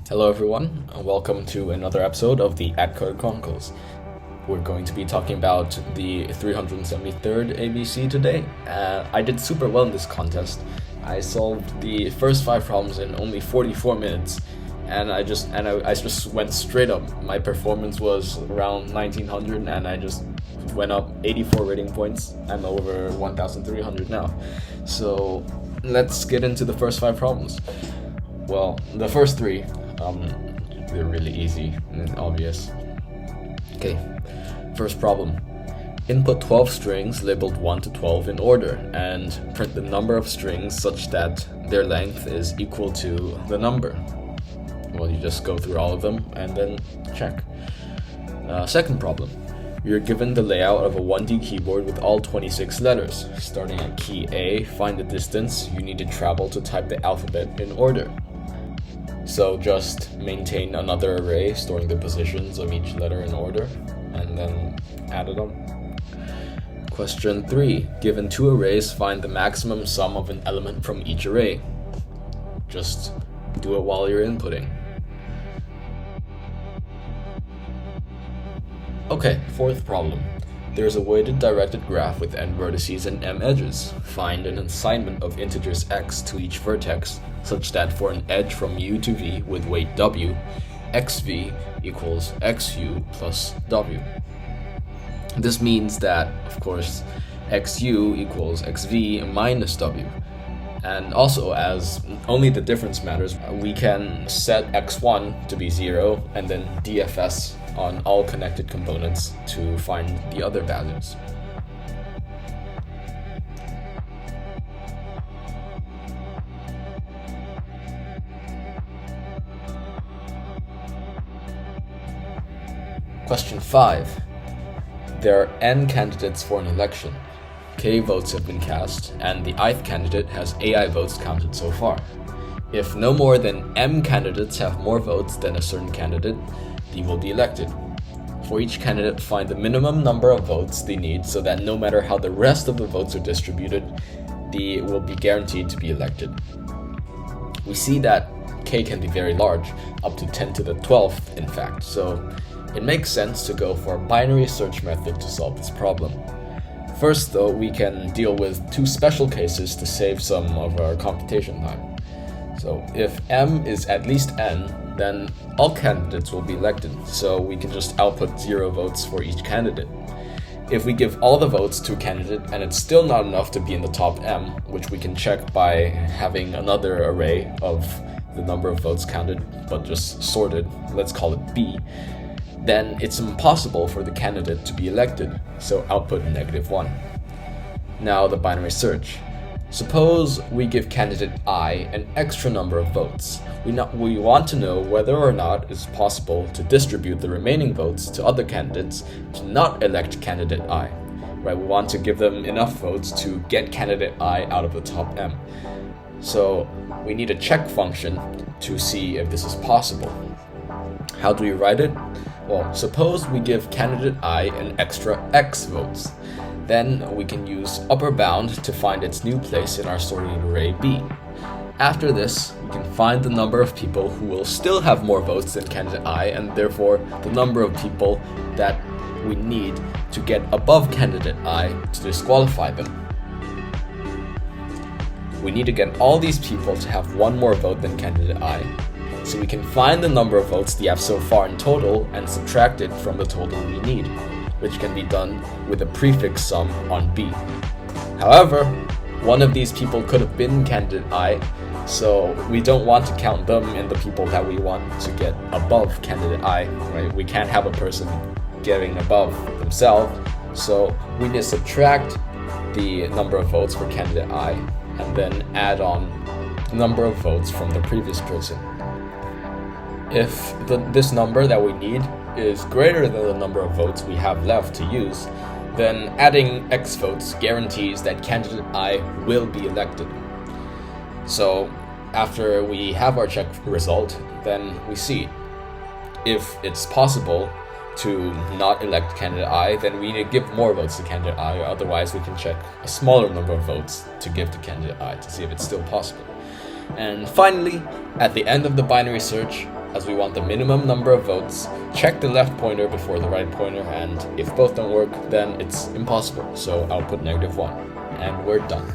Hello everyone, and welcome to another episode of the AtCoder Chronicles. We're going to be talking about the 373rd ABC today. I did super well in this contest. I solved the first 5 problems in only 44 minutes, and I just went straight up. My performance was around 1900, and I just went up 84 rating points. I'm over 1300 now. So let's get into the first 5 problems. Well, the first 3, they're really easy and obvious. Okay, first problem. Input 12 strings labeled 1 to 12 in order and print the number of strings such that their length is equal to the number. Well, you just go through all of them and then check. Second problem. You're given the layout of a 1D keyboard with all 26 letters. Starting at key A, find the distance you need to travel to type the alphabet in order. So just maintain another array storing the positions of each letter in order, and then add it up. Question 3. Given 2 arrays, find the maximum sum of an element from each array. Just do it while you're inputting. Okay, fourth problem. There's a weighted directed graph with n vertices and m edges. Find an assignment of integers x to each vertex, such that for an edge from u to v with weight w, xv equals xu plus w. This means that, of course, xu equals xv minus w. And also, as only the difference matters, we can set x1 to be 0 and then DFS on all connected components to find the other values. Question 5. There are n candidates for an election. K votes have been cast, and the ith candidate has AI votes counted so far. If no more than m candidates have more votes than a certain candidate, they will be elected. For each candidate, find the minimum number of votes they need so that no matter how the rest of the votes are distributed, they will be guaranteed to be elected. We see that K can be very large, up to 10 to the 12th in fact, so it makes sense to go for a binary search method to solve this problem. First though, we can deal with 2 special cases to save some of our computation time. So if m is at least n, then all candidates will be elected, so we can just output 0 votes for each candidate. If we give all the votes to a candidate and it's still not enough to be in the top m, which we can check by having another array of the number of votes counted but just sorted, let's call it b, then it's impossible for the candidate to be elected, so output -1. Now the binary search. Suppose we give candidate I an extra number of votes. We want to know whether or not it's possible to distribute the remaining votes to other candidates to not elect candidate I. Right? We want to give them enough votes to get candidate I out of the top m. So we need a check function to see if this is possible. How do we write it? Well, suppose we give candidate I an extra x votes. Then we can use upper bound to find its new place in our sorted array B. After this, we can find the number of people who will still have more votes than candidate I, and therefore the number of people that we need to get above candidate I to disqualify them. We need to get all these people to have 1 more vote than candidate I, so we can find the number of votes they have so far in total and subtract it from the total we need, which can be done with a prefix sum on B. However, one of these people could have been candidate I, so we don't want to count them in the people that we want to get above candidate I, right? We can't have a person getting above themselves, so we need to subtract the number of votes for candidate I and then add on the number of votes from the previous person. If this number that we need is greater than the number of votes we have left to use, then adding x votes guarantees that candidate I will be elected. So after we have our check result, then we see if it's possible to not elect candidate I, then we need to give more votes to candidate I, otherwise we can check a smaller number of votes to give to candidate I to see if it's still possible. And finally, at the end of the binary search, as we want the minimum number of votes, check the left pointer before the right pointer, and if both don't work, then it's impossible, so output -1. And we're done.